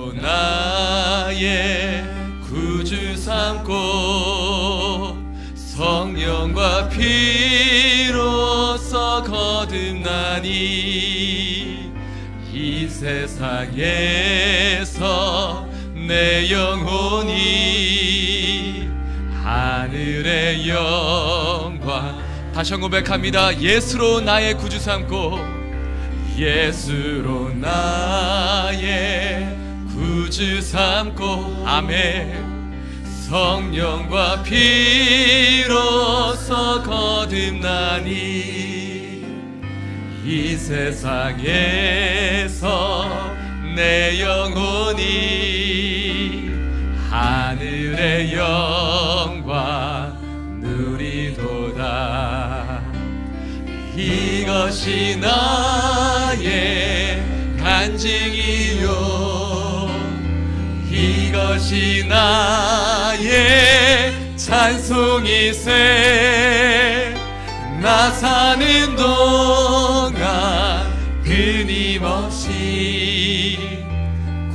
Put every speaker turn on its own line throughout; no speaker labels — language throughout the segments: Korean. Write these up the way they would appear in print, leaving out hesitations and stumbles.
예수로 나의 구주 삼고 성령과 피로써 거듭나니 이 세상에서 내 영혼이 하늘의 영광. 다시 한번 고백합니다. 예수로 나의 구주 삼고 예수로 나의 구주 삼고 아멘. 성령과 피로써 거듭나니 이 세상에서 내 영혼이 하늘의 영광 누리도다. 이것이 나의 간증이요 이것이 나의 찬송이세. 나 사는 동안 끊임없이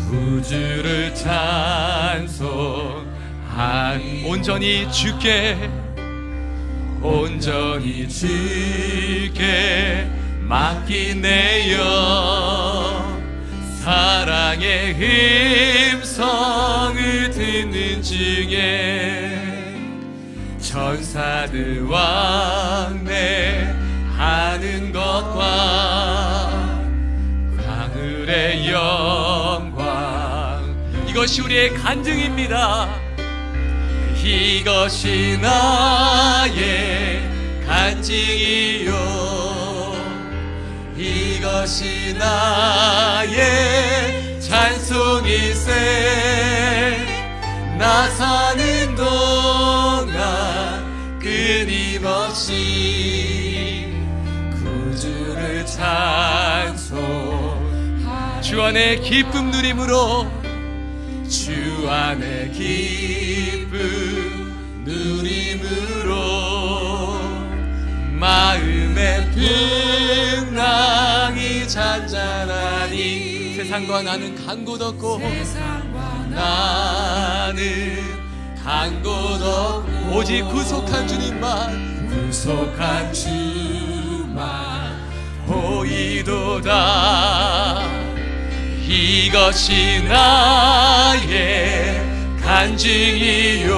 구주를 찬송한 온전히 주께 맡긴 내 영 사랑의 음성을 듣는 중에 천사들 왕래하는 것과 하늘의 영광. 이것이 우리의 간증입니다. 이것이 나의 간증이요 이것이 나의 찬송이세. 나 사는 동안 끊임없이 구주를 찬송. 주 안에 기쁨 누림으로 주 안에 기쁨 누림으로 마음의 풍랑이 잔잔하니. 세상과 나는 간 곳 없고 나는 간 곳 없고 오직 구속한 주님만 보이도다. 이것이 나의 간증이요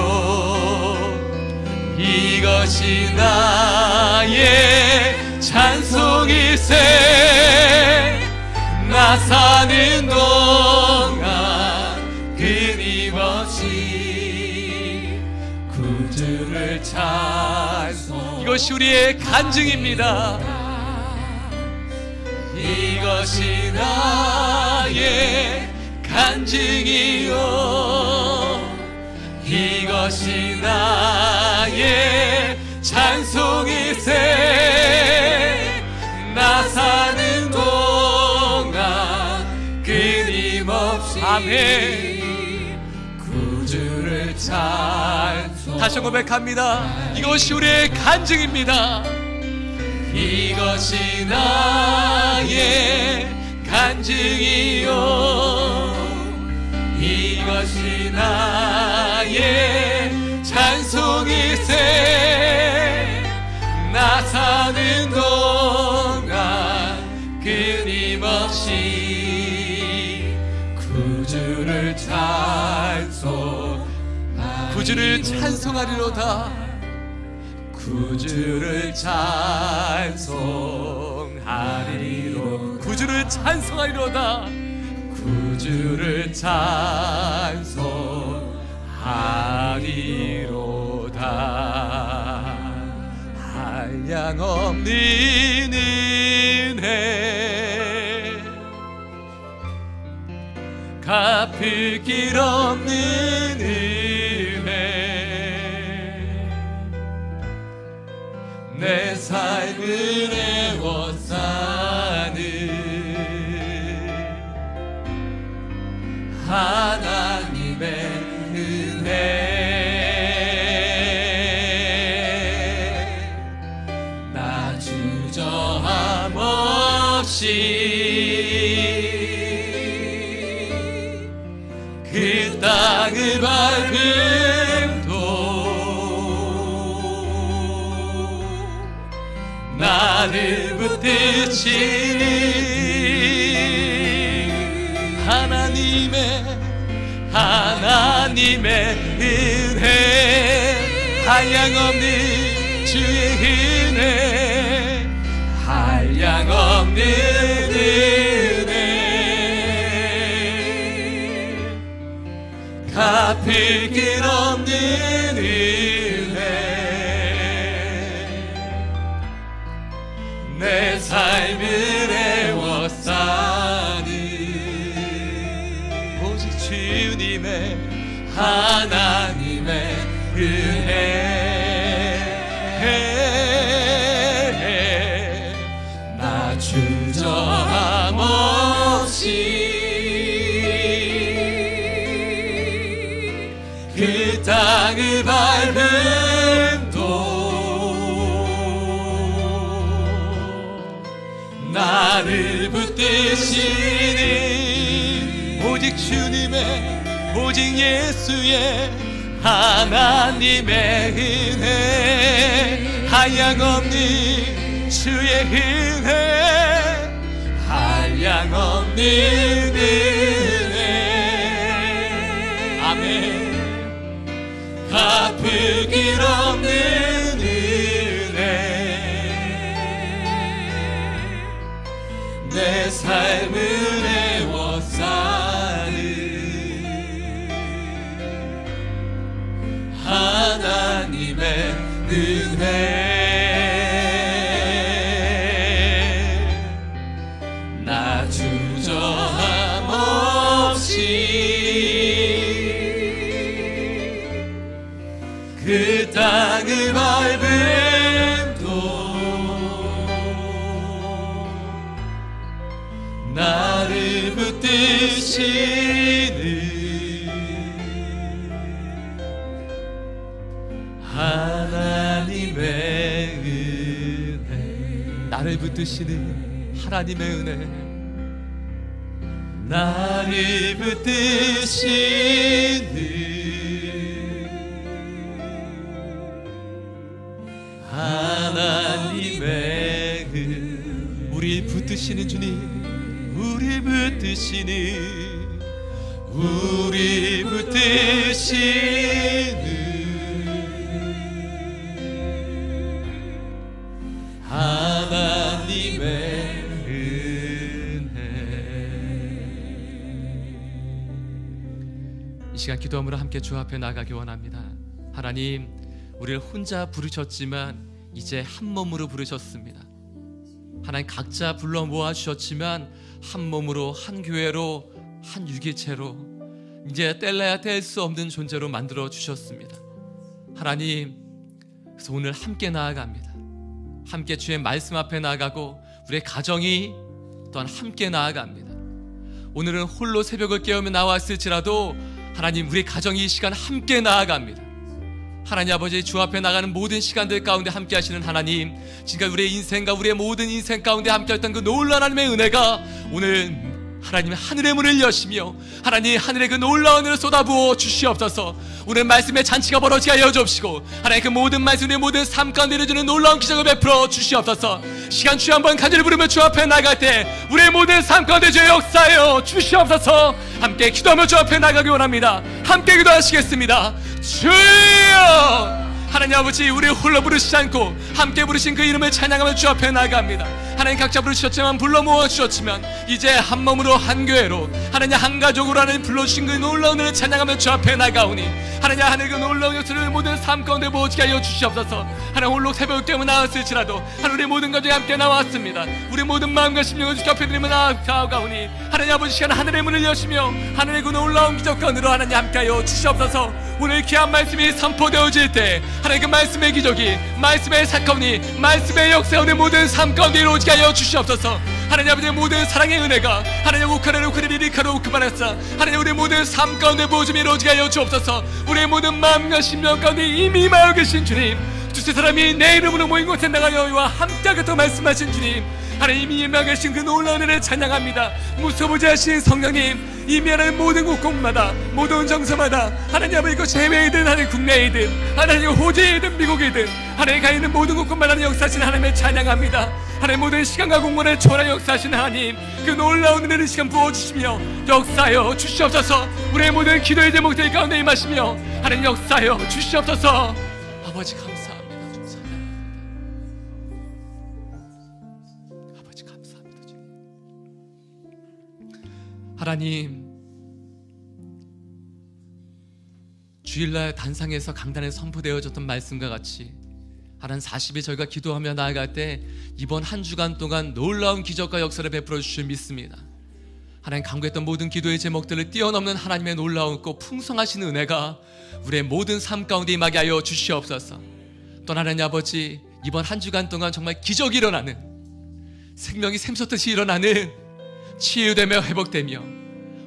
이것이 나의 찬송이세. 나 사는 동안 끊임없이 구주를 찬송. 이것이 우리의 간증입니다. 이것이 나의 간증이요 이것이 나의 찬송이세. 나 사는 동안 끊임없이 아멘 구주를 찬송. 다시 고백합니다. 이것이 우리의 간증입니다. 이것이 나의 간증이요 이것이 나의 찬송이세. 나 사는 동안 끊임없이 구주를 찬송. 구주를 찬송하리로다. 구주를 찬송하리로. 구주를 찬송하리로다. 구주를 찬송하리로다. 한량없는 은혜 갚을 길 없는 은혜 내 삶을 애워싸는 하나님의 은혜. 나 주저함 없이 땅을 밟음도 나를 붙드시니 하나님의 은혜, 한량없는 주의 은혜, 한량없는 은혜, 갚을 길 없는 은혜, 내 삶을 애워싸는 오직 주님의 하나님의 은혜, 나 주저함 없이 그 땅을 밟음도 나를 붙드시니 오직 주님의, 오직 예수의 하나님의 은혜, 한량없는 주의 은혜, 한량없는 은혜, 아멘. 갚을 길 없는 은혜, 내 삶을 애워싸는 하나님의 은혜, 나 주저함 없이 그 땅을 밟음도 나를 붙드시는 하나님의 은혜, 나를 붙드시는 하나님의 은혜, 나를 붙드시는 하나님의 은혜, 우리 붙드시는 주님, 우리 붙드시는, 우리 붙드시는 하나님의 은혜. 이 시간 기도함으로 함께 주 앞에 나가기 원합니다. 하나님, 우리를 혼자 부르셨지만 이제 한 몸으로 부르셨습니다. 하나님, 각자 불러 모아주셨지만 한 몸으로, 한 교회로, 한 유기체로 이제 뗄래야 뗄 수 없는 존재로 만들어 주셨습니다. 하나님, 그래서 오늘 함께 나아갑니다. 함께 주의 말씀 앞에 나아가고 우리의 가정이 또한 함께 나아갑니다. 오늘은 홀로 새벽을 깨우며 나왔을지라도 하나님, 우리 가정이 이 시간 함께 나아갑니다. 하나님 아버지, 주 앞에 나가는 모든 시간들 가운데 함께 하시는 하나님, 지금까지 우리의 인생과 우리의 모든 인생 가운데 함께 했던 그 놀라운 하나님의 은혜가 오늘 하나님의 하늘의 문을 여시며 하나님 하늘의 그 놀라운 은혜를 쏟아부어 주시옵소서. 오늘 말씀의 잔치가 벌어지게 하여 주옵시고 하나님 그 모든 말씀의 모든 삶 가운데 이루어지는 놀라운 기적을 베풀어 주시옵소서. 시간 주여 한번 간절히 부르며 주 앞에 나갈 때 우리의 모든 삶 가운데 주의 역사하여 주시옵소서. 함께 기도하며 주 앞에 나가기 원합니다. 함께 기도하시겠습니다. 주여, 하나님 아버지, 우리 홀로 부르시지 않고 함께 부르신 그 이름을 찬양하며 주 앞에 나아갑니다. 하나님, 각자 부르셨지만 불러 모아주셨지만 이제 한 몸으로, 한 교회로, 하나님 한 가족으로 하나님 불러주신 그 놀라운 은혜를 찬양하며 주 앞에 나가오니 하나님, 하늘 그 놀라운 역사를 모든 삶 가운데 모으게 하여 주시옵소서. 하나님, 홀로 새벽 때문에 나왔을지라도 하나님, 우리 모든 가족이 함께 나왔습니다. 우리 모든 마음과 심령을 주께 앞에 드리며 나아가오니 하나님 아버지, 시간 하늘의 문을 여시며 하늘의 그 놀라운 기적과 은혜로 하나님 함께 하여 주시옵소서. 오늘 귀한 말씀이 선포되어질 때 하나님 그 말씀의 기적이, 말씀의 사건이, 말씀의 역사 오늘 모든 삶 가운데 이루어지게 하여 주시옵소서. 하나님 아버지의 모든 사랑의 은혜가 하나님 우카레로 크리리카로 우크바라사 하나님 우리 모든 삶 가운데 보여줌이 이루어지게 하여 주옵소서. 우리의 모든 마음과 심령 가운데 이미 임하여 계신 주님, 두세 사람이 내 이름으로 모인 곳에 나가여 이와 함께하겠다고 말씀하신 주님, 하나님 임하신 그 놀라운 은혜를 찬양합니다. 무소부지 하신 성령님, 임하는 모든 곳곳마다, 모든 정서마다, 하나님 아버지 그 해외이든 하나님 국내이든, 하나님 호주이든 미국이든, 하나님 가 있는 모든 곳곳마다 역사하신 하나님을 찬양합니다. 하나님 모든 시간과 공간을 초월한 역사하신 하나님, 그 놀라운 은혜를 시간 부어주시며 역사하여 주시옵소서. 우리의 모든 기도의 제목들 가운데 임하시며 하나님 역사하여 주시옵소서. 아버지 감사합니다. 좀 찬양합니다. 아버지 감사합니다. 하나님, 주일날 단상에서 강단에 선포되어졌던 말씀과 같이 하나님 40일 저희가 기도하며 나아갈 때 이번 한 주간 동안 놀라운 기적과 역사를 베풀어 주실 믿습니다. 하나님 간구했던 모든 기도의 제목들을 뛰어넘는 하나님의 놀라웠고 풍성하신 은혜가 우리의 모든 삶 가운데 임하게 하여 주시옵소서. 또 하나님 아버지, 이번 한 주간 동안 정말 기적이 일어나는, 생명이 샘솟듯이 일어나는, 치유되며 회복되며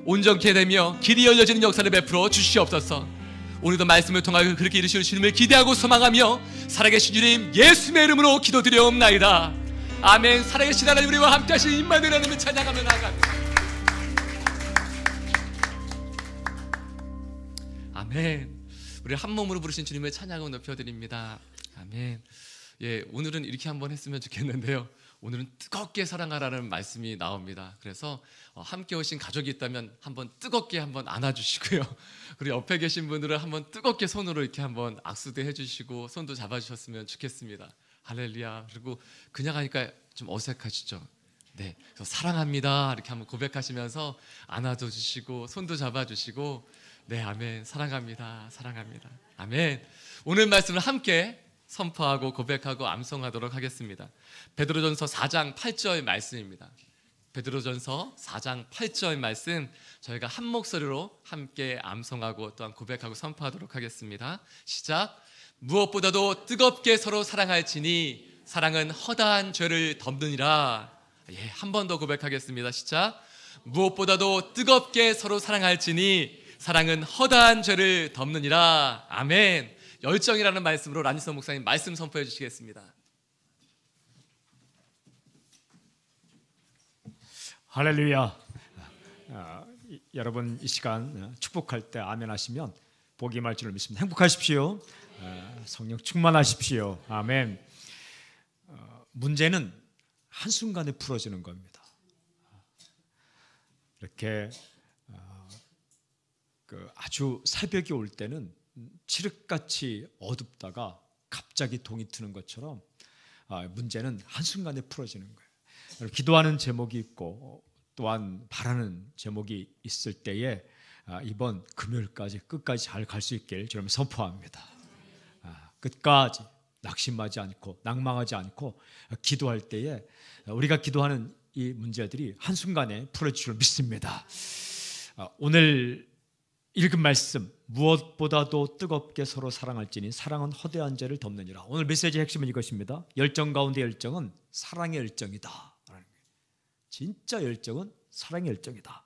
온전케 되며 길이 열려지는 역사를 베풀어 주시옵소서. 오늘도 말씀을 통하여 그렇게 이루실 주님을 기대하고 소망하며 살아계신 주님 예수님의 이름으로 기도드려옵나이다. 아멘. 살아계신 하나님, 우리와 함께 하신 임마누엘 하나님을 찬양하며 나아갑니다. 아멘. 우리 한 몸으로 부르신 주님의 찬양을 높여드립니다. 아멘. 예, 오늘은 이렇게 한번 했으면 좋겠는데요. 오늘은 뜨겁게 사랑하라는 말씀이 나옵니다. 그래서 함께 오신 가족이 있다면 한번 뜨겁게 한번 안아주시고요. 그리고 옆에 계신 분들은 한번 뜨겁게 손으로 이렇게 한번 악수도 해주시고 손도 잡아주셨으면 좋겠습니다. 할렐루야. 그리고 그냥 하니까 좀 어색하시죠? 네, 그래서 사랑합니다 이렇게 한번 고백하시면서 안아줘 주시고 손도 잡아주시고, 네, 아멘. 사랑합니다. 사랑합니다. 아멘. 오늘 말씀을 함께 선포하고 고백하고 암송하도록 하겠습니다. 베드로전서 4장 8절 말씀입니다. 베드로전서 4장 8절 말씀 저희가 한 목소리로 함께 암송하고 또한 고백하고 선포하도록 하겠습니다. 시작. 무엇보다도 뜨겁게 서로 사랑할지니 사랑은 허다한 죄를 덮느니라. 예, 한 번 더 고백하겠습니다. 시작. 무엇보다도 뜨겁게 서로 사랑할지니 사랑은 허다한 죄를 덮느니라. 아멘. 열정이라는 말씀으로 란니선 목사님 말씀 선포해 주시겠습니다.
할렐루야. 여러분 이 시간 축복할 때 아멘 하시면 복이 임할 줄 믿습니다. 행복하십시오. 성령 충만하십시오. 아멘. 문제는 한순간에 풀어지는 겁니다. 이렇게 아주 새벽이 올 때는 칠흑같이 어둡다가 갑자기 동이 트는 것처럼 문제는 한순간에 풀어지는 거예요. 기도하는 제목이 있고 또한 바라는 제목이 있을 때에 이번 금요일까지 끝까지 잘 갈 수 있길 저는 선포합니다. 끝까지 낙심하지 않고 낭망하지 않고 기도할 때에 우리가 기도하는 이 문제들이 한순간에 풀어질 줄 믿습니다. 오늘 읽은 말씀, 무엇보다도 뜨겁게 서로 사랑할지니 사랑은 허대한 죄를 덮느니라. 오늘 메시지의 핵심은 이것입니다. 열정 가운데 열정은 사랑의 열정이다. 진짜 열정은 사랑의 열정이다.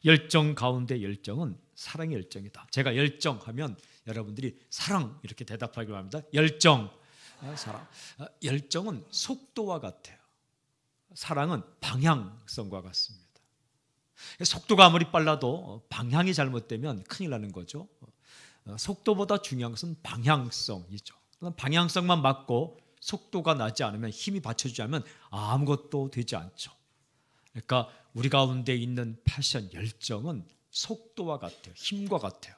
열정 가운데 열정은 사랑의 열정이다. 제가 열정하면 여러분들이 사랑 이렇게 대답하기로 합니다. 열정, 사랑. 열정은 속도와 같아요. 사랑은 방향성과 같습니다. 속도가 아무리 빨라도 방향이 잘못되면 큰일 나는 거죠. 속도보다 중요한 것은 방향성이죠. 방향성만 맞고 속도가 나지 않으면, 힘이 받쳐주지 않으면 아무것도 되지 않죠. 그러니까 우리 가운데 있는 패션, 열정은 속도와 같아요. 힘과 같아요.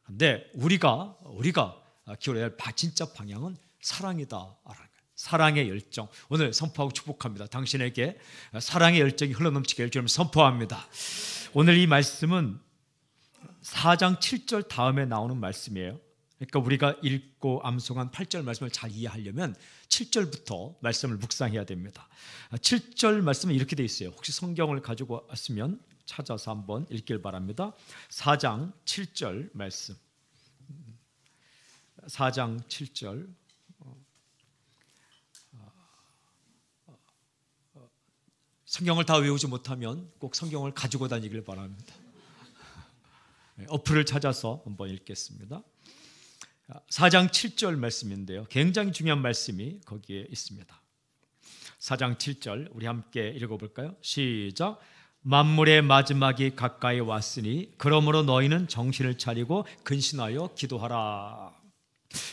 그런데 우리가 기울여야 할 진짜 방향은 사랑이다. 사랑의 열정, 오늘 선포하고 축복합니다. 당신에게 사랑의 열정이 흘러넘치게 주님 선포합니다. 오늘 이 말씀은 4장 7절 다음에 나오는 말씀이에요. 그러니까 우리가 읽고 암송한 8절 말씀을 잘 이해하려면 7절부터 말씀을 묵상해야 됩니다. 7절 말씀은 이렇게 돼 있어요. 혹시 성경을 가지고 왔으면 찾아서 한번 읽길 바랍니다. 4장 7절 말씀. 4장 7절. 성경을 다 외우지 못하면 꼭 성경을 가지고 다니길 바랍니다. 어플을 찾아서 한번 읽겠습니다. 4장 7절 말씀인데요. 굉장히 중요한 말씀이 거기에 있습니다. 4장 7절 우리 함께 읽어볼까요? 시작. 만물의 마지막이 가까이 왔으니 그러므로 너희는 정신을 차리고 근신하여 기도하라.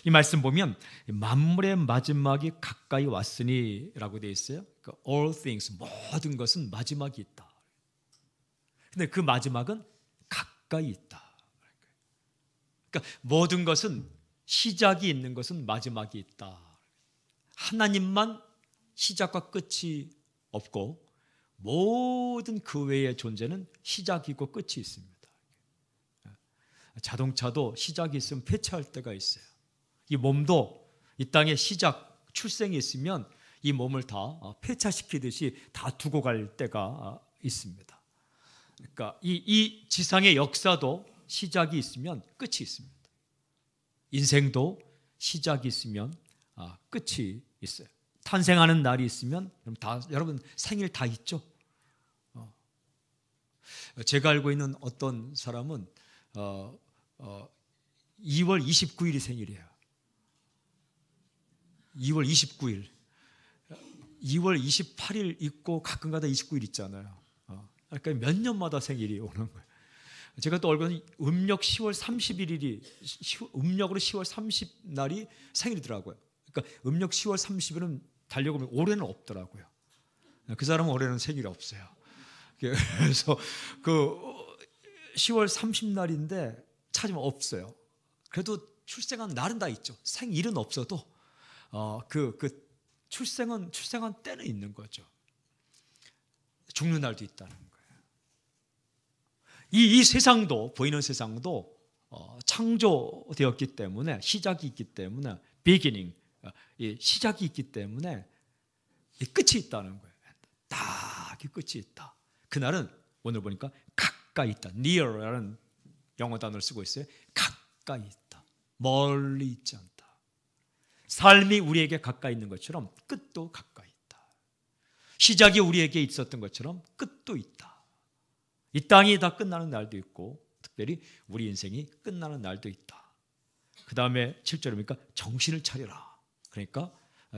이 말씀 보면 만물의 마지막이 가까이 왔으니 라고 되어 있어요. All things, 모든 것은 마지막이 있다. 근데 그 마지막은 가까이 있다. 그러니까 모든 것은 시작이 있는 것은 마지막이 있다. 하나님만 시작과 끝이 없고 모든 그 외의 존재는 시작이고 끝이 있습니다. 자동차도 시작이 있으면 폐차할 때가 있어요. 이 몸도 이 땅에 시작, 출생이 있으면 이 몸을 다 폐차시키듯이 다 두고 갈 때가 있습니다. 그러니까 이 지상의 역사도 시작이 있으면 끝이 있습니다. 인생도 시작이 있으면 끝이 있어요. 탄생하는 날이 있으면 여러분 생일 다 있죠? 제가 알고 있는 어떤 사람은 2월 29일이 생일이에요. 2월 29일. 2월 28일 있고 가끔가다 29일 있잖아요. 그러니까 몇 년마다 생일이 오는 거예요. 제가 또 알고 있는 음력 10월 31일이 음력으로 10월 30날이 생일이더라고요. 그러니까 음력 10월 30일은 달려고 보면 올해는 없더라고요. 그 사람은 올해는 생일이 없어요. 그래서 그 10월 30날인데 찾으면 없어요. 그래도 출생한 날은 다 있죠. 생일은 없어도 출생한 때는 있는 거죠. 죽는 날도 있다는 거예요. 이 세상도 보이는 세상도 창조되었기 때문에 시작이 있기 때문에 beginning 시작이 있기 때문에 끝이 있다는 거예요. 딱 끝이 있다. 그날은 오늘 보니까 가까이 있다. near라는 영어 단어를 쓰고 있어요. 가까이 있다. 멀리 있지 않다. 삶이 우리에게 가까이 있는 것처럼 끝도 가까이 있다. 시작이 우리에게 있었던 것처럼 끝도 있다. 이 땅이 다 끝나는 날도 있고 특별히 우리 인생이 끝나는 날도 있다. 그 다음에 7절입니까? 정신을 차려라. 그러니까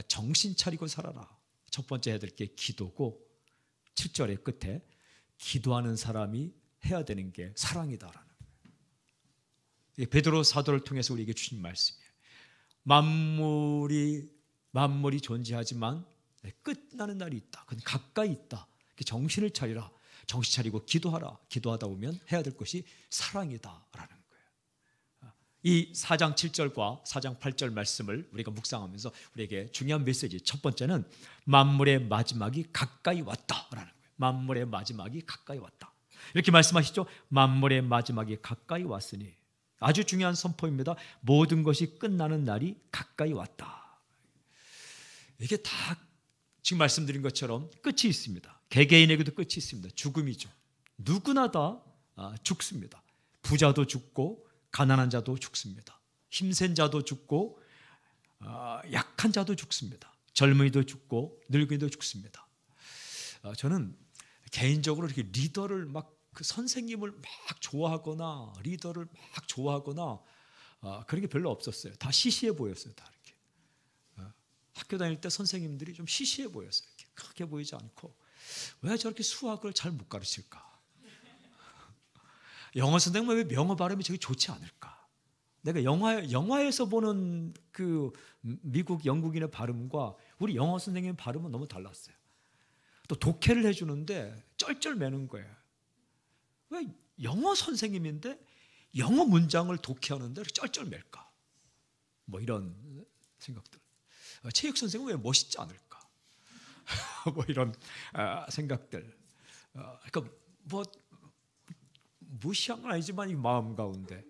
정신 차리고 살아라. 첫 번째 해야 될 게 기도고 7절의 끝에 기도하는 사람이 해야 되는 게 사랑이다라는 거예요. 베드로 사도를 통해서 우리에게 주신 말씀이에요. 만물이 존재하지만 끝나는 날이 있다. 그건 가까이 있다. 정신을 차리라. 정신 차리고 기도하라. 기도하다 보면 해야 될 것이 사랑이다라는 거예요. 이 4장 7절과 4장 8절 말씀을 우리가 묵상하면서 우리에게 중요한 메시지 첫 번째는 만물의 마지막이 가까이 왔다라는 거예요. 만물의 마지막이 가까이 왔다. 이렇게 말씀하시죠. 만물의 마지막이 가까이 왔으니 아주 중요한 선포입니다. 모든 것이 끝나는 날이 가까이 왔다. 이게 다 지금 말씀드린 것처럼 끝이 있습니다. 개개인에게도 끝이 있습니다. 죽음이죠. 누구나 다 죽습니다. 부자도 죽고 가난한 자도 죽습니다. 힘센 자도 죽고 약한 자도 죽습니다. 젊은이도 죽고 늙은이도 죽습니다. 저는 개인적으로 이렇게 리더를 그 선생님을 막 좋아하거나 리더를 막 좋아하거나 그런 게 별로 없었어요. 다 시시해 보였어요. 다 이렇게 학교 다닐 때 선생님들이 좀 시시해 보였어요. 이렇게 크게 보이지 않고 왜 저렇게 수학을 잘 못 가르칠까? 영어 선생님은 왜 명어 발음이 저기 좋지 않을까? 내가 영화에서 보는 그 미국 영국인의 발음과 우리 영어 선생님의 발음은 너무 달랐어요. 또 독해를 해주는데 쩔쩔매는 거예요. 왜 영어 선생님인데 영어 문장을 독해하는데 쩔쩔맬까? 뭐 이런 생각들. 체육 선생님은 왜 멋있지 않을까? 뭐 이런 생각들. 그러니까 뭐 무시한 건 아니지만 이 마음 가운데.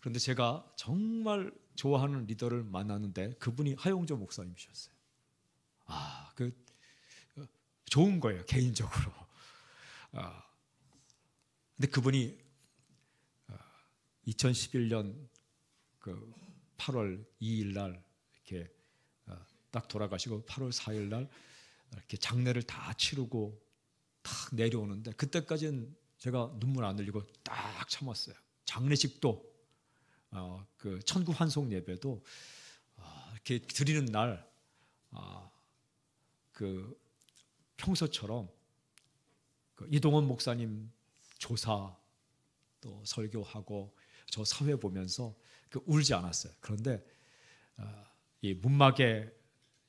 그런데 제가 정말 좋아하는 리더를 만났는데 그분이 하용조 목사님이셨어요. 좋은 거예요, 개인적으로. 근데 그분이 2011년 그 8월 2일 날 이렇게 딱 돌아가시고 8월 4일 날 이렇게 장례를 다 치르고 딱 내려오는데 그때까지는 제가 눈물 안 흘리고 딱 참았어요. 장례식도 그 천구 환송 예배도 이렇게 드리는 날 그 평소처럼 그 이동원 목사님 조사 또 설교하고 저 사회 보면서 울지 않았어요. 그런데 이 문막에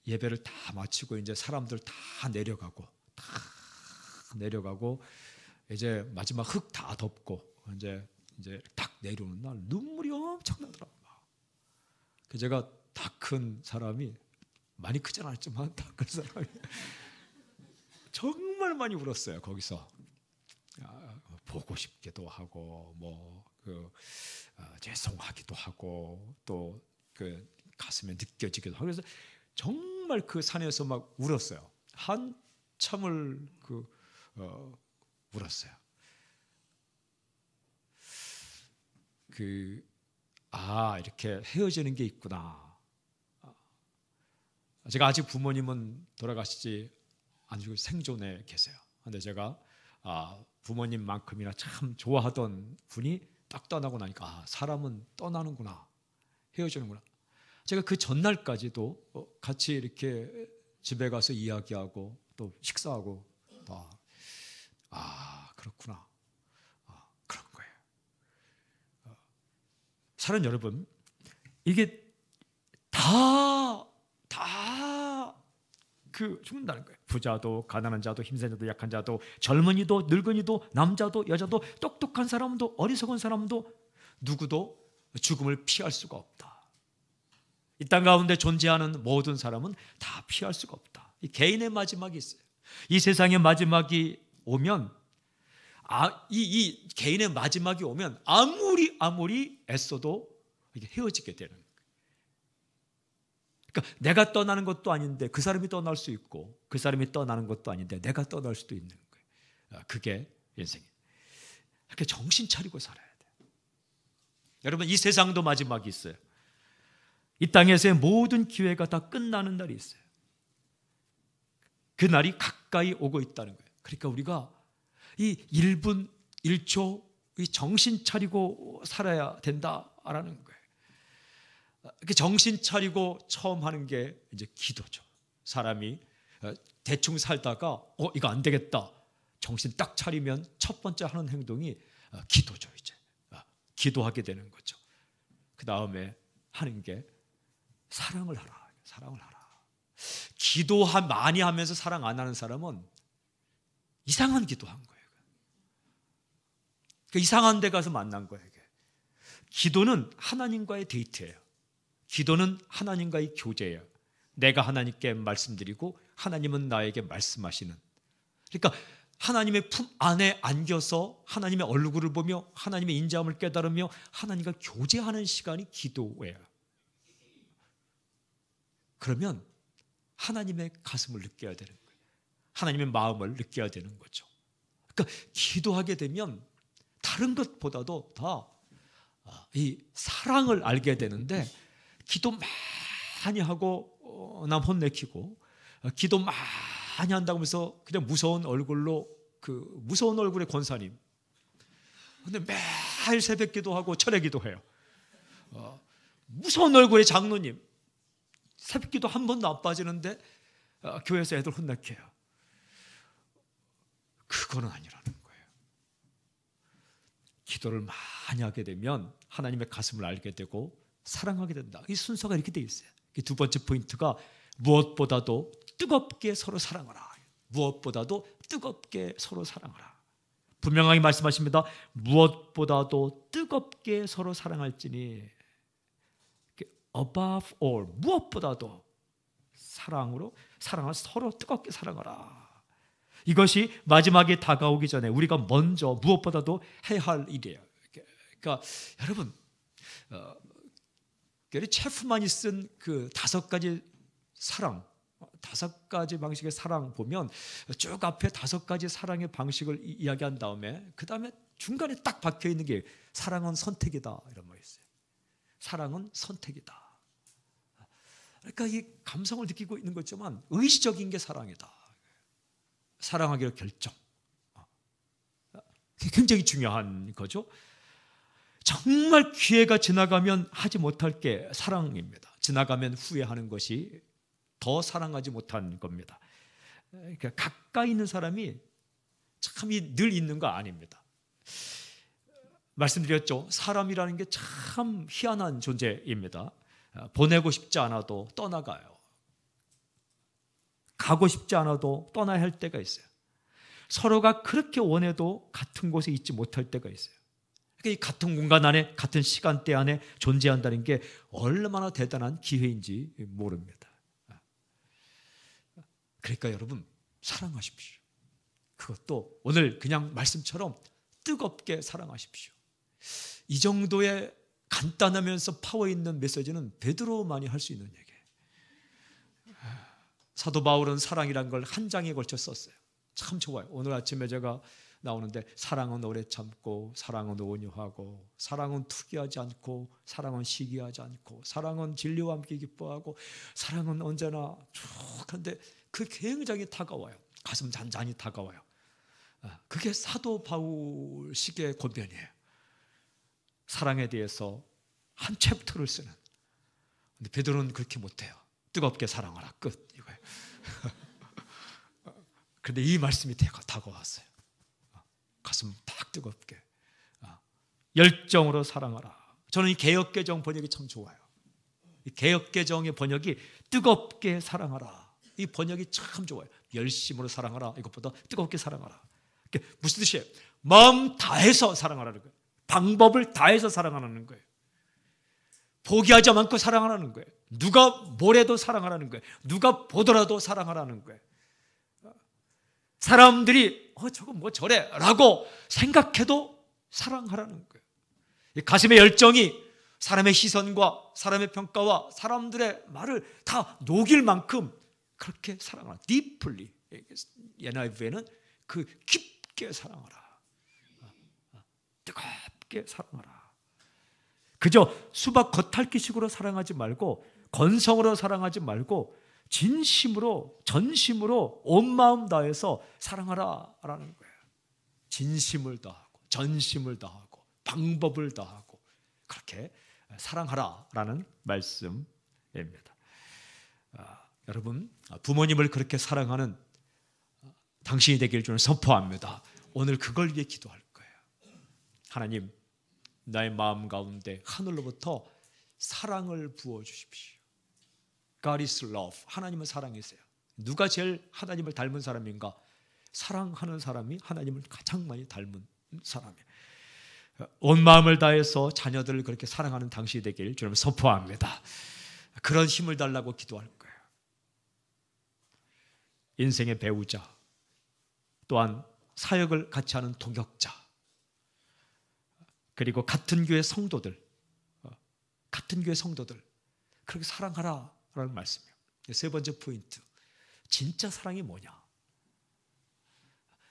예배를 다 마치고 이제 사람들 다 내려가고 이제 마지막 흙 다 덮고 이제 딱 내려오는 날 눈물이 엄청나더라고요. 제가 다 큰 사람이, 많이 크진 않았지만 다 큰 사람이 정말 많이 울었어요. 거기서 보고 싶기도 하고 죄송하기도 하고 또 그 가슴에 느껴지기도 하고, 그래서 정말 그 산에서 막 울었어요. 한참을 울었어요. 이렇게 헤어지는 게 있구나. 제가 아직 부모님은 돌아가시지 않으시고 생존에 계세요. 그런데 제가 부모님만큼이나 참 좋아하던 분이 딱 떠나고 나니까 사람은 떠나는구나, 헤어지는구나. 제가 그 전날까지도 같이 이렇게 집에 가서 이야기하고 또 식사하고 그렇구나, 그런 거예요. 사랑 여러분, 이게 다 죽는다는 거예요. 부자도 가난한 자도 힘센 자도 약한 자도 젊은이도 늙은이도 남자도 여자도 똑똑한 사람도 어리석은 사람도 누구도 죽음을 피할 수가 없다. 이 땅 가운데 존재하는 모든 사람은 다 피할 수가 없다. 이 개인의 마지막이 있어요. 이 세상의 마지막이 오면 이 개인의 마지막이 오면 아무리 애써도 이게 헤어지게 되는 거예요. 그러니까 내가 떠나는 것도 아닌데 그 사람이 떠날 수 있고, 그 사람이 떠나는 것도 아닌데 내가 떠날 수도 있는 거예요. 그게 인생이에요. 이렇게 정신 차리고 살아야 돼요. 여러분, 이 세상도 마지막이 있어요. 이 땅에서의 모든 기회가 다 끝나는 날이 있어요. 그 날이 가까이 오고 있다는 거예요. 그러니까 우리가 이 1분 1초 정신 차리고 살아야 된다라는 거예요. 이렇게 정신 차리고 처음 하는 게 이제 기도죠. 사람이 대충 살다가 이거 안 되겠다, 정신 딱 차리면 첫 번째 하는 행동이 기도죠. 이제 기도하게 되는 거죠. 그 다음에 하는 게 사랑을 하라. 기도 많이 하면서 사랑 안 하는 사람은 이상한 기도한 거예요. 이상한 데 가서 만난 거예요. 기도는 하나님과의 데이트예요. 기도는 하나님과의 교제예요. 내가 하나님께 말씀드리고 하나님은 나에게 말씀하시는. 그러니까 하나님의 품 안에 안겨서 하나님의 얼굴을 보며 하나님의 인자함을 깨달으며 하나님과 교제하는 시간이 기도예요. 그러면 하나님의 가슴을 느껴야 되는 거예요. 하나님의 마음을 느껴야 되는 거죠. 그러니까 기도하게 되면 다른 것보다도 더 이 사랑을 알게 되는데, 기도 많이 하고 남 혼내키고 기도 많이 한다고 하면서 그냥 무서운 얼굴로 무서운 얼굴의 권사님, 근데 매일 새벽 기도하고 철회 기도해요. 무서운 얼굴의 장로님, 새벽 기도 한 번도 안 빠지는데 교회에서 애들 혼내켜요. 그거는 아니라는 거예요. 기도를 많이 하게 되면 하나님의 가슴을 알게 되고 사랑하게 된다. 이 순서가 이렇게 되어 있어요. 두 번째 포인트가 무엇보다도 뜨겁게 서로 사랑하라. 무엇보다도 뜨겁게 서로 사랑하라. 분명하게 말씀하십니다. 무엇보다도 뜨겁게 서로 사랑할지니, above all, 무엇보다도 사랑을 서로 뜨겁게 사랑하라. 이것이 마지막에 다가오기 전에 우리가 먼저 무엇보다도 해야 할 일이에요. 그러니까 여러분, 게리 체프만이 쓴 그 5가지 사랑, 5가지 방식의 사랑 보면 쭉 앞에 5가지 사랑의 방식을 이야기한 다음에 그 다음에 중간에 딱 박혀 있는 게 사랑은 선택이다, 이런 말이 있어요. 사랑은 선택이다. 그러니까 이 감성을 느끼고 있는 거지만 의지적인 게 사랑이다. 사랑하기로 결정. 굉장히 중요한 거죠. 정말 기회가 지나가면 하지 못할 게 사랑입니다. 지나가면 후회하는 것이 더 사랑하지 못한 겁니다. 그러니까 가까이 있는 사람이 참 늘 있는 거 아닙니다. 말씀드렸죠. 사람이라는 게 참 희한한 존재입니다. 보내고 싶지 않아도 떠나가요. 가고 싶지 않아도 떠나야 할 때가 있어요. 서로가 그렇게 원해도 같은 곳에 있지 못할 때가 있어요. 그러니까 이 같은 공간 안에, 같은 시간대 안에 존재한다는 게 얼마나 대단한 기회인지 모릅니다. 그러니까 여러분, 사랑하십시오. 그것도 오늘 그냥 말씀처럼 뜨겁게 사랑하십시오. 이 정도의 간단하면서 파워 있는 메시지는 베드로만이 할 수 있는 얘기예요. 사도 바울은 사랑이란 걸 한 장에 걸쳐 썼어요. 참 좋아요. 오늘 아침에 제가 나오는데 사랑은 오래 참고, 사랑은 온유하고, 사랑은 투기하지 않고, 사랑은 시기하지 않고, 사랑은 진리와 함께 기뻐하고, 사랑은 언제나 쭉 한데 그 굉장히 다가와요. 가슴 잔잔히 다가와요. 그게 사도 바울식의 권면이에요. 사랑에 대해서 한 챕터를 쓰는. 근데 베드로는 그렇게 못해요. 뜨겁게 사랑하라, 끝, 이거예요. 그런데 이 말씀이 다가왔어요. 가슴 딱 뜨겁게, 열정으로 사랑하라. 저는 이 개역개정 번역이 참 좋아요. 이 개역개정의 번역이 뜨겁게 사랑하라, 이 번역이 참 좋아요. 열심으로 사랑하라, 이것보다 뜨겁게 사랑하라. 무슨 뜻이에요? 마음 다해서 사랑하라는 거예요. 방법을 다해서 사랑하라는 거예요. 포기하지 않고 사랑하라는 거예요. 누가 뭐래도 사랑하라는 거예요. 누가 보더라도 사랑하라는 거예요. 사람들이 저거 뭐 저래 라고 생각해도 사랑하라는 거예요. 가슴의 열정이 사람의 시선과 사람의 평가와 사람들의 말을 다 녹일 만큼 그렇게 사랑하라. deeply. NIV에는 그 깊게 사랑하라. 뜨겁게 사랑하라. 그저 수박 겉핥기식으로 사랑하지 말고, 건성으로 사랑하지 말고, 진심으로, 전심으로 온 마음 다해서 사랑하라라는 거예요. 진심을 다하고, 전심을 다하고, 방법을 다하고, 그렇게 사랑하라라는 말씀입니다. 여러분, 부모님을 그렇게 사랑하는 당신이 되길 저는 선포합니다. 오늘 그걸 위해 기도할 거예요. 하나님, 나의 마음 가운데 하늘로부터 사랑을 부어주십시오. God is love. 하나님은 사랑이세요. 누가 제일 하나님을 닮은 사람인가? 사랑하는 사람이 하나님을 가장 많이 닮은 사람이에요. 온 마음을 다해서 자녀들을 그렇게 사랑하는 당신이 되길 주님 선포합니다. 그런 힘을 달라고 기도할 거예요. 인생의 배우자, 또한 사역을 같이 하는 동역자, 그리고 같은 교회 성도들, 그렇게 사랑하라라는 말씀이에요. 세 번째 포인트, 진짜 사랑이 뭐냐?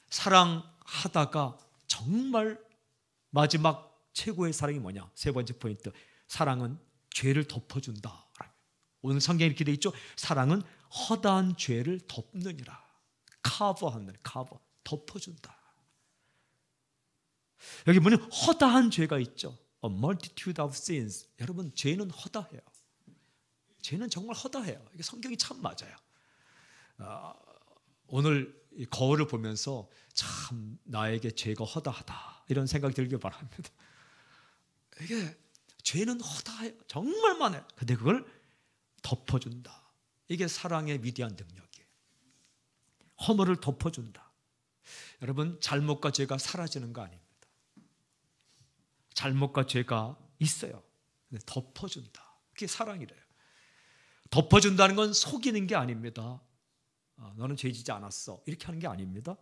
사랑하다가 정말 마지막 최고의 사랑이 뭐냐? 세 번째 포인트, 사랑은 죄를 덮어준다. 오늘 성경에 이렇게 되어 있죠. 사랑은 허다한 죄를 덮느니라. 커버하는, 덮어준다. 여기 뭐냐? 허다한 죄가 있죠. A multitude of sins. 여러분, 죄는 허다해요. 죄는 정말 허다해요. 이게 성경이 참 맞아요. 오늘 이 거울을 보면서 참 나에게 죄가 허다하다 이런 생각이 들길 바랍니다. 이게 죄는 허다해요. 정말 많아요. 근데 그걸 덮어준다. 이게 사랑의 위대한 능력이에요. 허물을 덮어준다. 여러분, 잘못과 죄가 사라지는 거 아닙니다. 잘못과 죄가 있어요. 근데 덮어준다. 그게 사랑이래요. 덮어준다는 건 속이는 게 아닙니다. 너는 죄 지지 않았어, 이렇게 하는 게 아닙니다.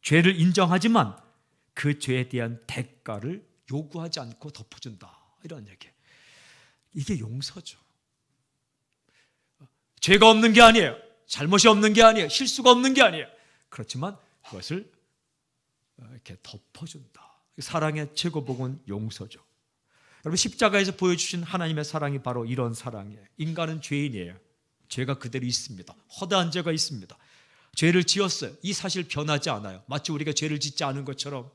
죄를 인정하지만 그 죄에 대한 대가를 요구하지 않고 덮어준다, 이런 얘기예요. 이게 용서죠. 죄가 없는 게 아니에요. 잘못이 없는 게 아니에요. 실수가 없는 게 아니에요. 그렇지만 그것을 이렇게 덮어준다. 사랑의 최고봉은 용서죠. 여러분, 십자가에서 보여주신 하나님의 사랑이 바로 이런 사랑이에요. 인간은 죄인이에요. 죄가 그대로 있습니다. 허다한 죄가 있습니다. 죄를 지었어요. 이 사실 변하지 않아요. 마치 우리가 죄를 짓지 않은 것처럼,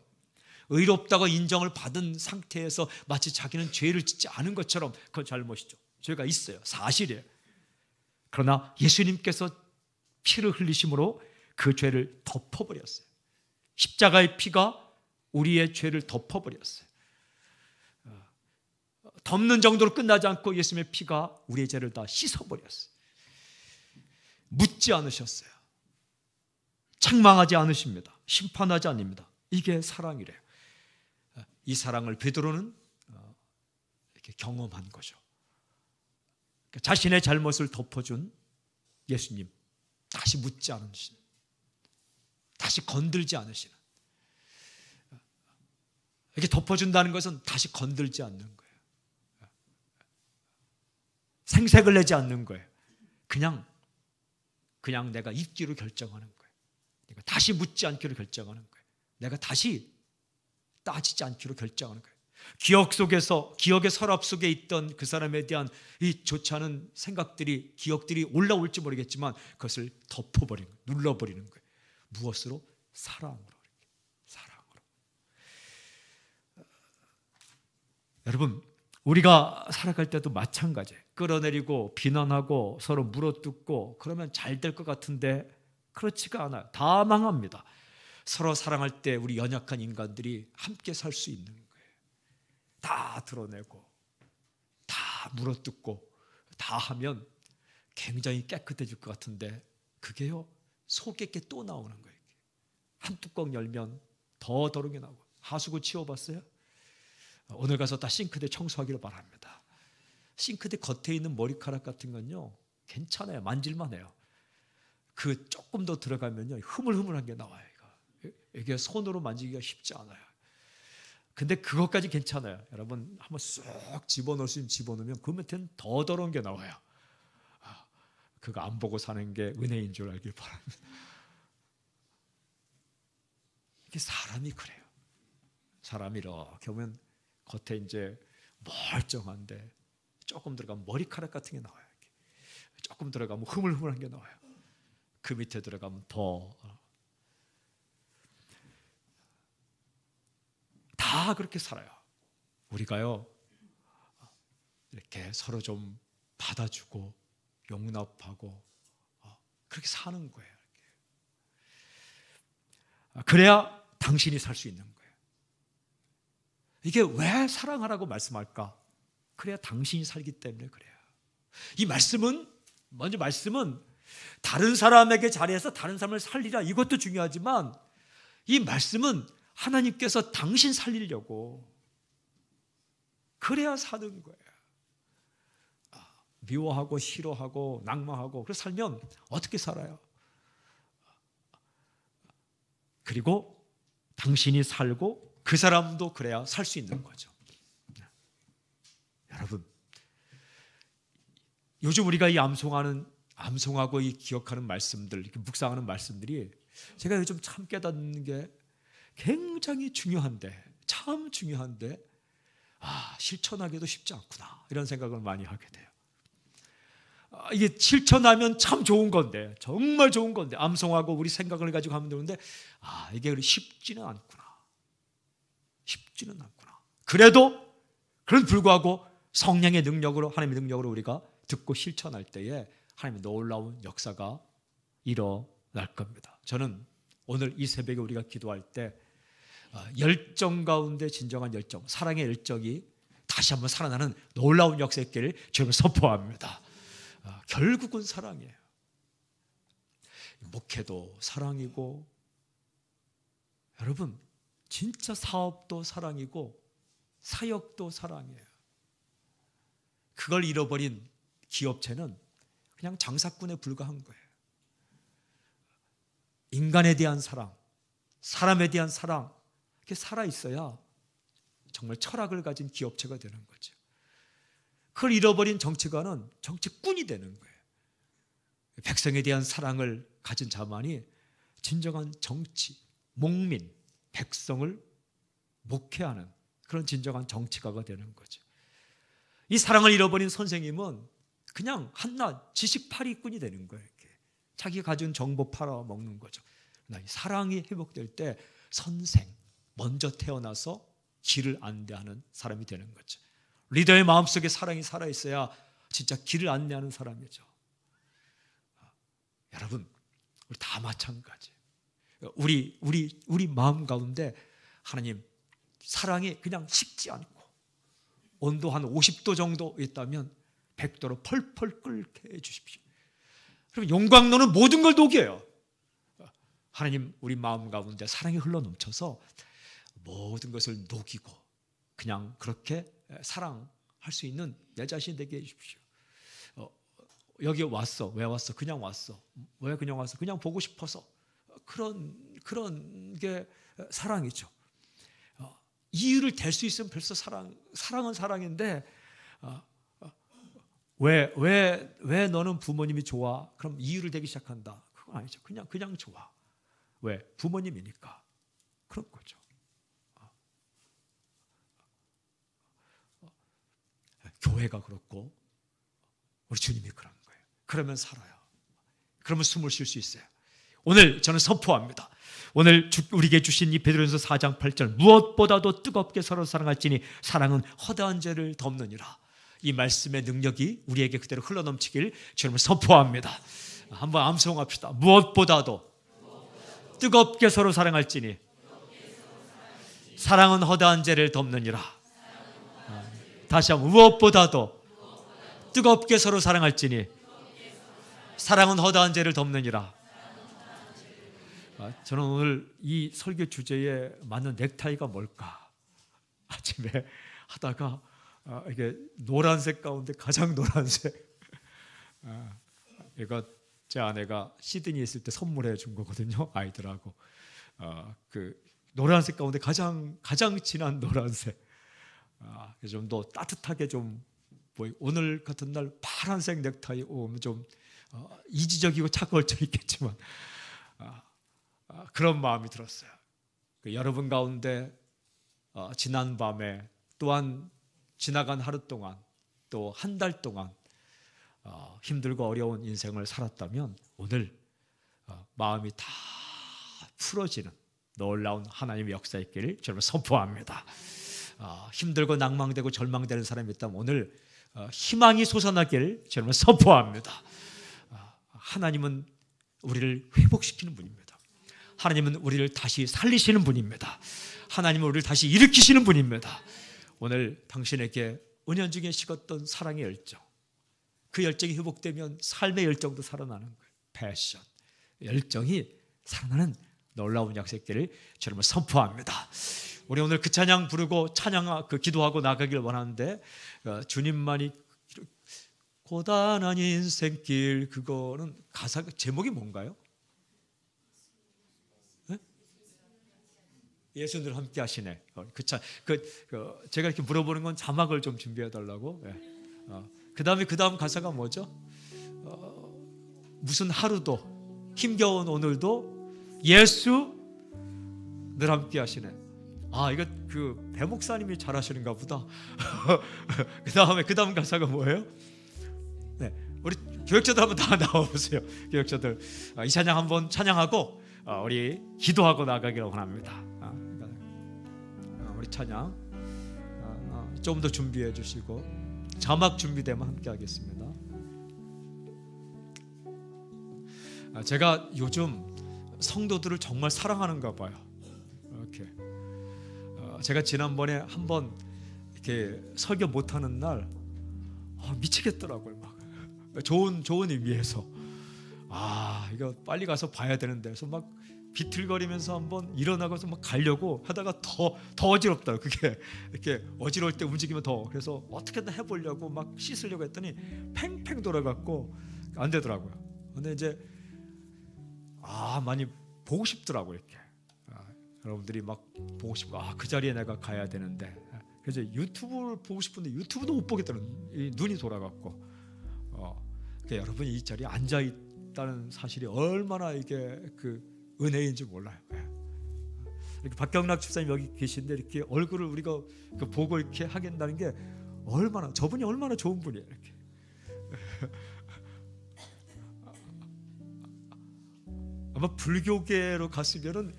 의롭다고 인정을 받은 상태에서 마치 자기는 죄를 짓지 않은 것처럼, 그건 잘못이죠. 죄가 있어요. 사실이에요. 그러나 예수님께서 피를 흘리심으로 그 죄를 덮어버렸어요. 십자가의 피가 우리의 죄를 덮어버렸어요. 덮는 정도로 끝나지 않고 예수님의 피가 우리의 죄를 다 씻어버렸어요. 묻지 않으셨어요. 책망하지 않으십니다. 심판하지 않습니다. 이게 사랑이래요. 이 사랑을 베드로는 이렇게 경험한 거죠. 자신의 잘못을 덮어준 예수님, 다시 묻지 않으시는, 다시 건들지 않으시는, 이렇게 덮어준다는 것은 다시 건들지 않는 거예요. 생색을 내지 않는 거예요. 그냥 내가 잊기로 결정하는 거예요. 내가 다시 묻지 않기로 결정하는 거예요. 내가 다시 따지지 않기로 결정하는 거예요. 기억의 서랍 속에 있던 그 사람에 대한 이 좋지 않은 생각들이, 기억들이 올라올지 모르겠지만 그것을 덮어버리는 거예요. 눌러버리는 거예요. 무엇으로? 사랑으로. 사랑으로. 여러분, 우리가 살아갈 때도 마찬가지예요. 끌어내리고 비난하고 서로 물어뜯고 그러면 잘 될 것 같은데 그렇지가 않아요. 다 망합니다. 서로 사랑할 때 우리 연약한 인간들이 함께 살 수 있는 거예요. 다 드러내고 다 물어뜯고 다 하면 굉장히 깨끗해질 것 같은데 그게요, 속에 게 또 나오는 거예요. 한 뚜껑 열면 더 더러운 게 나오고. 하수구 치워봤어요? 오늘 가서 다 싱크대 청소하기를 바랍니다. 싱크대 겉에 있는 머리카락 같은 건요 괜찮아요. 만질만 해요. 그 조금 더 들어가면요 흐물흐물한 게 나와요. 이게 손으로 만지기가 쉽지 않아요. 근데 그것까지 괜찮아요. 여러분 한번 쏙 집어넣을 수 있으면 집어넣으면 그 밑에는 더 더러운 게 나와요. 그거 안 보고 사는 게 은혜인 줄 알길 바랍니다. 이게 사람이 그래요. 사람이 이렇게 보면 겉에 이제 멀쩡한데 조금 들어가면 머리카락 같은 게 나와요. 조금 들어가면 흐물흐물한 게 나와요. 그 밑에 들어가면 다 그렇게 살아요. 우리가요 이렇게 서로 좀 받아주고 용납하고 그렇게 사는 거예요. 그래야 당신이 살 수 있는 거예요. 이게 왜 사랑하라고 말씀할까? 그래야 당신이 살기 때문에 그래요. 이 말씀은 다른 사람에게 잘해서 다른 사람을 살리라, 이것도 중요하지만 이 말씀은 하나님께서 당신 살리려고, 그래야 사는 거예요. 미워하고 싫어하고 낙마하고 그래서 살면 어떻게 살아요? 그리고 당신이 살고 그 사람도 그래야 살 수 있는 거죠. 여러분, 요즘 우리가 이 암송하고 이 기억하는 말씀들, 이렇게 묵상하는 말씀들이 제가 요즘 참 깨닫는 게 굉장히 중요한데, 참 중요한데 실천하기도 쉽지 않구나, 이런 생각을 많이 하게 돼요. 이게 실천하면 참 좋은 건데, 정말 좋은 건데, 암송하고 우리 생각을 가지고 하면 되는데 이게 쉽지는 않구나. 그래도 그런 불구하고 성령의 능력으로, 하나님의 능력으로 우리가 듣고 실천할 때에 하나님의 놀라운 역사가 일어날 겁니다. 저는 오늘 이 새벽에 우리가 기도할 때 열정 가운데 진정한 열정, 사랑의 열정이 다시 한번 살아나는 놀라운 역사의 길을 주님을 선포합니다. 결국은 사랑이에요. 목회도 사랑이고, 여러분 진짜 사업도 사랑이고 사역도 사랑이에요. 그걸 잃어버린 기업체는 그냥 장사꾼에 불과한 거예요. 인간에 대한 사랑, 사람에 대한 사랑, 이렇게 살아있어야 정말 철학을 가진 기업체가 되는 거죠. 그걸 잃어버린 정치가는 정치꾼이 되는 거예요. 백성에 대한 사랑을 가진 자만이 진정한 정치, 목민, 백성을 목회하는 그런 진정한 정치가가 되는 거죠. 이 사랑을 잃어버린 선생님은 그냥 한낱 지식파리꾼이 되는 거예요. 이렇게. 자기가 가진 정보 팔아먹는 거죠. 이 사랑이 회복될 때 선생, 먼저 태어나서 길을 안내하는 사람이 되는 거죠. 리더의 마음속에 사랑이 살아있어야 진짜 길을 안내하는 사람이죠. 여러분, 우리 다 마찬가지. 우리 마음 가운데 하나님 사랑이 그냥 식지 않고 온도 한 50도 정도 있다면 100도로 펄펄 끓게 해주십시오. 그럼 용광로는 모든 걸 녹여요. 하나님 우리 마음 가운데 사랑이 흘러넘쳐서 모든 것을 녹이고 그냥 그렇게 사랑할 수 있는 내 자신 되게 해주십시오. 여기 왔어. 왜 왔어? 그냥 왔어. 왜 그냥 왔어? 그냥 보고 싶어서. 그런 게 사랑이죠. 이유를 댈 수 있으면 벌써 사랑은 사랑인데 왜 너는 부모님이 좋아? 그럼 이유를 대기 시작한다. 그건 아니죠. 그냥 좋아. 왜? 부모님이니까. 그런 거죠. 교회가 그렇고 우리 주님이 그런 거예요. 그러면 살아요. 그러면 숨을 쉴 수 있어요. 오늘 저는 선포합니다. 오늘 우리에게 주신 이 베드로전서 4장 8절 무엇보다도 뜨겁게 서로 사랑할지니 사랑은 허다한 죄를 덮느니라. 이 말씀의 능력이 우리에게 그대로 흘러넘치길 주님을 선포합니다. 한번 암송합시다. 무엇보다도 뜨겁게 서로 사랑할지니 사랑은 허다한 죄를 덮느니라. 다시 한번 무엇보다도 뜨겁게 서로 사랑할지니 사랑은 허다한 죄를 덮느니라. 저는 오늘 이 설교 주제에 맞는 넥타이가 뭘까? 아침에 하다가 이게 노란색 가운데 가장 노란색. 이거 제 아내가 시드니에 있을 때 선물해 준 거거든요. 아이들하고. 그 노란색 가운데 가장 진한 노란색. 좀 더 따뜻하게 좀 오늘 같은 날 파란색 넥타이 오면 좀 이지적이고 차가울 적 있겠지만 그런 마음이 들었어요. 여러분 가운데 지난 밤에 또한 지나간 하루 동안 또 한 달 동안 힘들고 어려운 인생을 살았다면 오늘 마음이 다 풀어지는 놀라운 하나님의 역사 있기를 저는 선포합니다. 힘들고 낭망되고 절망되는 사람이 있다면 오늘 희망이 솟아나기를 저는 선포합니다. 하나님은 우리를 회복시키는 분입니다. 하나님은 우리를 다시 살리시는 분입니다. 하나님은 우리를 다시 일으키시는 분입니다. 오늘 당신에게 은연중에 식었던 사랑의 열정, 그 열정이 회복되면 삶의 열정도 살아나는 거예요. 패션, 열정이 살아나는 놀라운 약속기를 저는 선포합니다. 우리 오늘 그 찬양 부르고 기도하고 나가길 원하는데 주님만이 고단한 인생길, 그거는 가사 제목이 뭔가요? 네? 예수님들 함께 하시네. 제가 이렇게 물어보는 건 자막을 좀 준비해 달라고. 네. 그 다음 가사가 뭐죠? 무슨 하루도 힘겨운 오늘도 예수 늘 함께 하시네. 이거 그 배 목사님이 잘하시는가 보다. 그 다음 가사가 뭐예요? 네, 우리 교역자들 한번 다 나와보세요. 교역자들 이 찬양 한번 찬양하고 우리 기도하고 나가기를 원합니다. 우리 찬양 좀 더 준비해 주시고 자막 준비되면 함께 하겠습니다. 제가 요즘 성도들을 정말 사랑하는가 봐요. 이렇게 제가 지난번에 한번 이렇게 설교 못하는 날 미치겠더라고요. 막 좋은 의미에서 이거 빨리 가서 봐야 되는데 그래서 막 비틀거리면서 한번 일어나가서 막 가려고 하다가 더 어지럽더라고요. 그게 이렇게 어지러울 때 움직이면 더, 그래서 어떻게든 해보려고 막 씻으려고 했더니 팽팽 돌아갔고 안 되더라고요. 근데 이제 많이 보고 싶더라고요. 이렇게 여러분들이 막 보고 싶고 그 자리에 내가 가야 되는데, 그래서 유튜브를 보고 싶은데 유튜브도 못 보겠다는, 눈이 돌아갔고 그러니까 여러분이 이 자리에 앉아 있다는 사실이 얼마나 이게 그 은혜인지 몰라요. 이렇게 박경락 집사님 여기 계신데 이렇게 얼굴을 우리가 보고 이렇게 하겠다는 게 저분이 얼마나 좋은 분이에요. 이렇게 아마 불교계로 갔으면은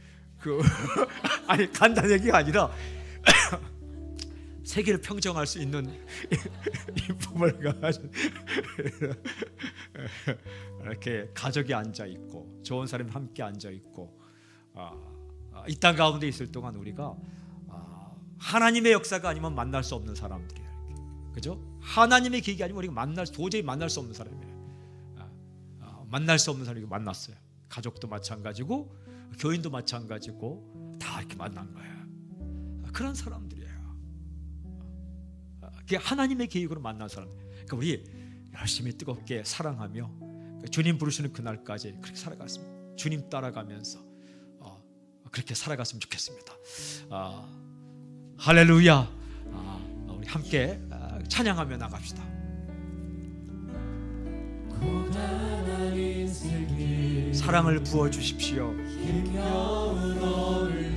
아니 간단한 얘기가 아니라 세계를 평정할 수 있는 인품을 가진 이렇게 가족이 앉아 있고 좋은 사람이 함께 앉아 있고 이 땅 가운데 있을 동안 우리가 하나님의 역사가 아니면 만날 수 없는 사람들이에요. 그죠? 하나님의 계획이 아니면 우리가 도저히 만날 수 없는 사람이에요. 만날 수 없는 사람이 만났어요. 가족도 마찬가지고 교인도 마찬가지고 다 이렇게 만난 거예요. 그런 사람들이에요. 그게 하나님의 계획으로 만난 사람. 그러니까 우리 열심히 뜨겁게 사랑하며 주님 부르시는 그날까지 그렇게 살아갔습니다. 주님 따라가면서 그렇게 살아갔으면 좋겠습니다. 할렐루야. 우리 함께 찬양하며 나갑시다. 사랑을 부어주십시오.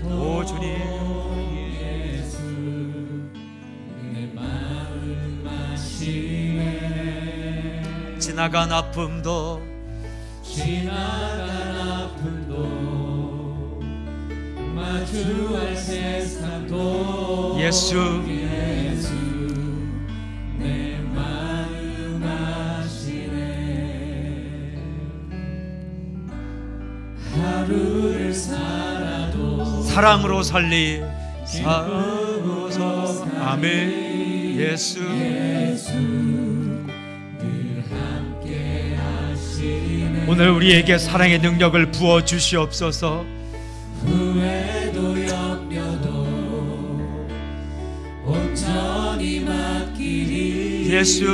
오 주님, 지나간 아픔도 마주할 세상도 예수 내 마음 아시네. 하루를 살아도 사랑으로 살리 사랑으로 아멘. 예수 오늘 우리에게 사랑의 능력을 부어 주시옵소서. 후회도 염려도 온전히 맡기리. 예수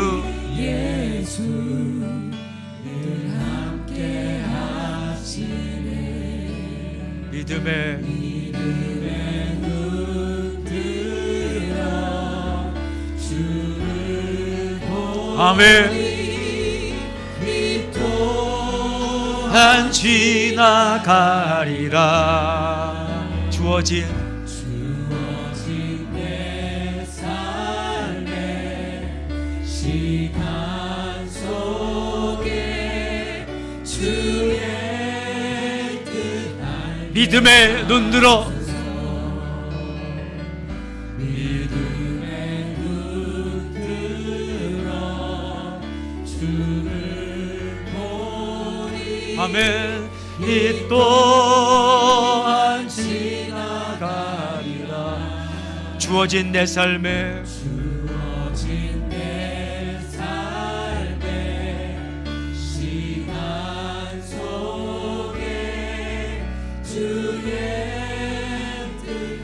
늘 함께 하시네. 믿음에 흔들어 주를 보니 아멘. 한 지나가리라. 주어진 내 삶의 시간 속에 주의 뜻 알게 믿음에 눈들어 아멘. 이 또한 지나가리라. 주어진 내 삶에 시간 속에 주의 뜻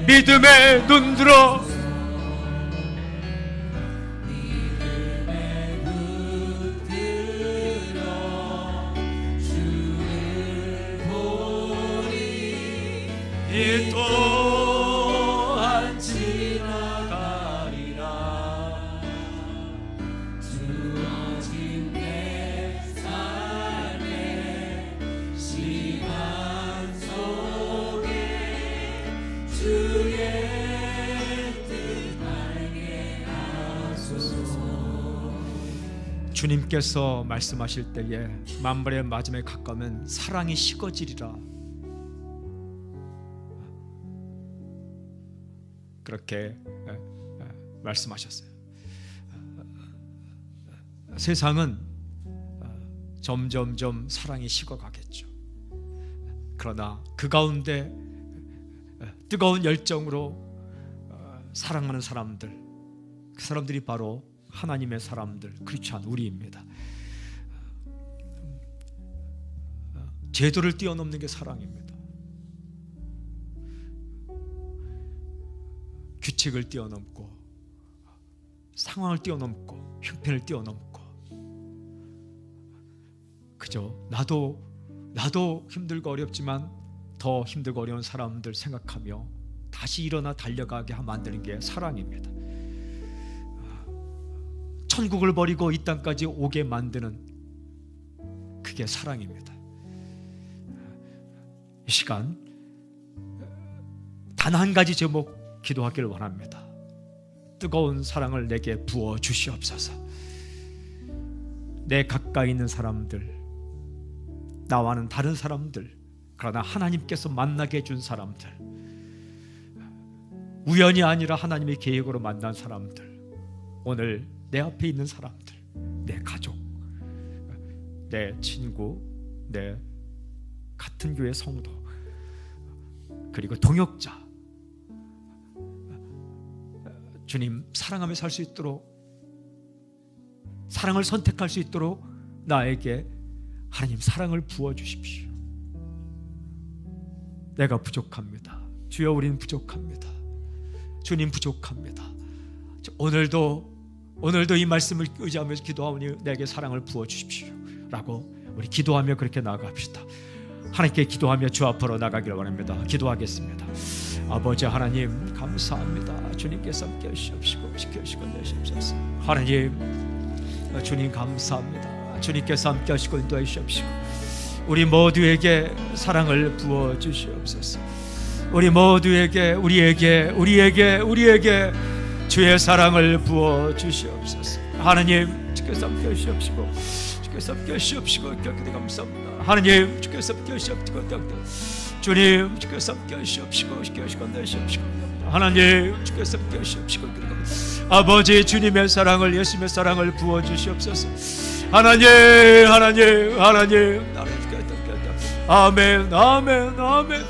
믿음에 눈들어 이 또한 지나가리라. 주어진 내 삶의 시간 속에 주의 뜻 알게 하소서. 주님께서 말씀하실 때에 만발의 마지막에 가까우면 사랑이 식어지리라. 그렇게 말씀하셨어요. 세상은 점점점 사랑이 식어가겠죠. 그러나 그 가운데 뜨거운 열정으로 사랑하는 사람들, 그 사람들이 바로 하나님의 사람들, 크리스찬 우리입니다. 제도를 뛰어넘는 게 사랑입니다. 규칙을 뛰어넘고 상황을 뛰어넘고 형편을 뛰어넘고 그저 나도 힘들고 어렵지만 더 힘들고 어려운 사람들 생각하며 다시 일어나 달려가게 만드는 게 사랑입니다. 천국을 버리고 이 땅까지 오게 만드는 그게 사랑입니다. 이 시간 단 한 가지 제목 기도하기를 원합니다. 뜨거운 사랑을 내게 부어 주시옵소서. 내 가까이 있는 사람들, 나와는 다른 사람들, 그러나 하나님께서 만나게 해준 사람들, 우연이 아니라 하나님의 계획으로 만난 사람들, 오늘 내 앞에 있는 사람들, 내 가족, 내 친구, 내 같은 교회 성도, 그리고 동역자, 주님 사랑하며 살 수 있도록, 사랑을 선택할 수 있도록 나에게 하나님 사랑을 부어주십시오. 내가 부족합니다. 주여, 우리는 부족합니다. 주님 부족합니다. 오늘도 이 말씀을 의지하며 기도하오니 내게 사랑을 부어주십시오 라고 우리 기도하며 그렇게 나아갑시다. 하나님께 기도하며 주 앞으로 나가기를 원합니다. 기도하겠습니다. 아버지 하나님 감사합니다. 주님께서 함께 하시옵시고 지켜주시고 내시옵소서. 하나님 주님 감사합니다. 주님께서 함께 하시고 인도해 주시옵시고 우리 모두에게 사랑을 부어 주시옵소서. 우리 모두에게 우리에게 주의 사랑을 부어 주시옵소서. 하나님 주께서 함께 하시옵시고 주께서 함께 하시옵시고 감사합니다. 하나님 주께서 함께 하시옵시고 주님 주께서 함께 하시옵시고 주께서 내시옵시고 하나님 주께서 함께 하시옵시고 아버지 주님의 사랑을, 예수님의 사랑을 부어 주시옵소서. 하나님 아멘 아멘 아멘.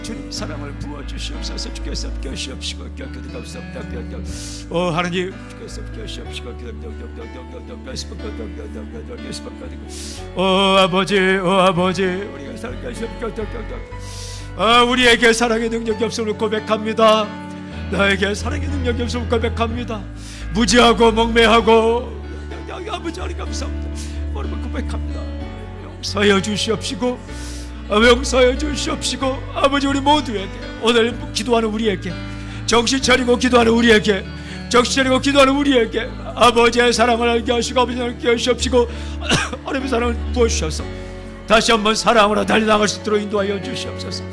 주님 사랑을 부어 주시옵소서. 주께서 함께 하시옵시고 감사합니다. 하나님 주께서 함께 하시옵시고 아버지 우리가 사랑해 주시옵소서. 우리에게 사랑의 능력이 없음을 고백합니다. 나에게 사랑의 능력이 없음을 고백합니다. 무지하고 멍매하고 아버지 하나님 감사합니다. 오늘 고백합니다. 용서해 주시옵시고 용서해 주시옵시고 아버지 우리 모두에게, 오늘 기도하는 우리에게, 정신 차리고 기도하는 우리에게, 아버지의 사랑을 알게 하시고 아버지를 알게 하시옵시고 하나님의 사랑을 부어주셔서 다시 한번 사랑으로 달려나갈 수 있도록 인도하여 주시옵소서.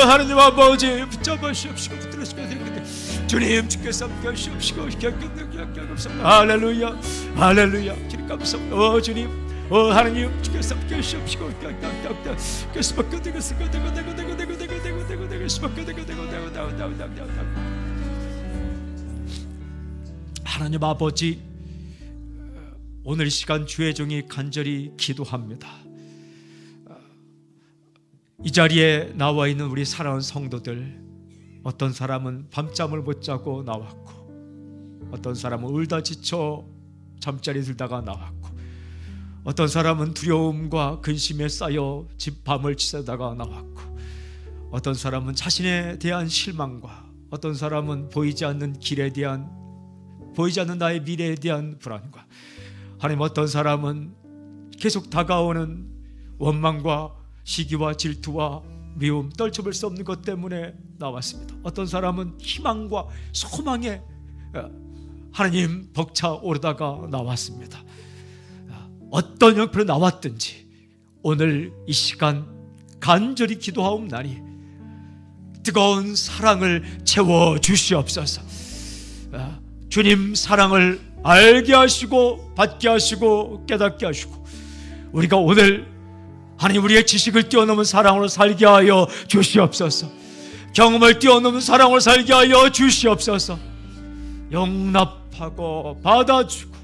하나님 아버지 붙잡아 주시옵시고 붙들으시고 주님 주께서 함께 하시옵시고 할렐루야 할렐루야. 주님 감사합니다. 주님 하나님 주께서 함께 하시옵시고 하나님 아버지, 오늘 시간 주의 종이 간절히 기도합니다. 이 자리에 나와 있는 우리 사랑하는 성도들, 어떤 사람은 밤잠을 못 자고 나왔고, 어떤 사람은 울다 지쳐 잠자리 들다가 나왔고, 어떤 사람은 두려움과 근심에 쌓여 밤을 지새다가 나왔고, 어떤 사람은 자신에 대한 실망과, 어떤 사람은 보이지 않는 나의 미래에 대한 불안과, 하나님 어떤 사람은 계속 다가오는 원망과 시기와 질투와 미움, 떨쳐볼 수 없는 것 때문에 나왔습니다. 어떤 사람은 희망과 소망에 하나님 벅차 오르다가 나왔습니다. 어떤 형편으로 나왔든지 오늘 이 시간 간절히 기도하옵나니 뜨거운 사랑을 채워 주시옵소서. 주님 사랑을 알게 하시고 받게 하시고 깨닫게 하시고, 우리가 오늘 하나님 우리의 지식을 뛰어넘은 사랑으로 살게 하여 주시옵소서. 경험을 뛰어넘은 사랑으로 살게 하여 주시옵소서. 용납하고 받아주고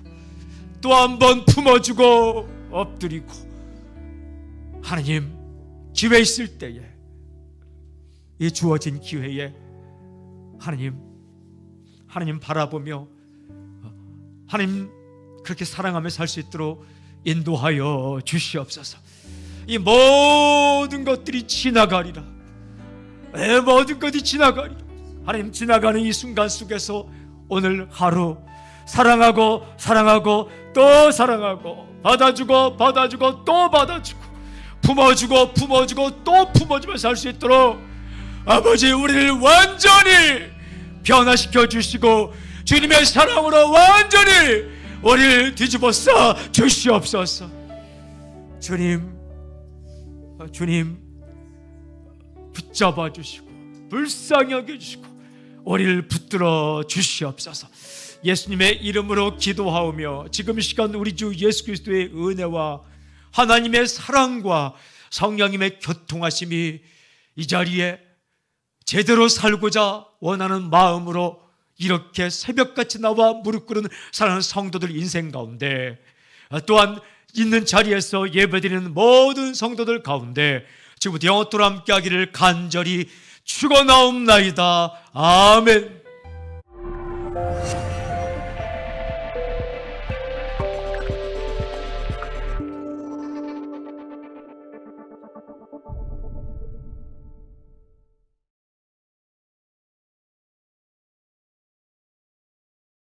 또 한 번 품어주고 엎드리고, 하나님 기회 있을 때에, 이 주어진 기회에 하나님 바라보며 하나님 그렇게 사랑하며 살 수 있도록 인도하여 주시옵소서. 이 모든 것들이 지나가리라. 모든 것이 지나가리라. 하나님 지나가는 이 순간 속에서 오늘 하루 사랑하고 또 사랑하고, 받아주고 또 받아주고, 품어주고 또 품어주며 살 수 있도록 아버지 우리를 완전히 변화시켜 주시고 주님의 사랑으로 완전히 우리를 뒤집어 써 주시옵소서. 주님 붙잡아 주시고 불쌍히 여겨 주시고 우리를 붙들어 주시옵소서. 예수님의 이름으로 기도하오며 지금 이 시간 우리 주 예수 그리스도의 은혜와 하나님의 사랑과 성령님의 교통하심이 이 자리에 제대로 살고자 원하는 마음으로 이렇게 새벽같이 나와 무릎 꿇은 사랑하는 성도들 인생 가운데, 또한 있는 자리에서 예배드리는 모든 성도들 가운데 지금부터 영원토록 함께하기를 간절히 축원하옵나이다. 아멘.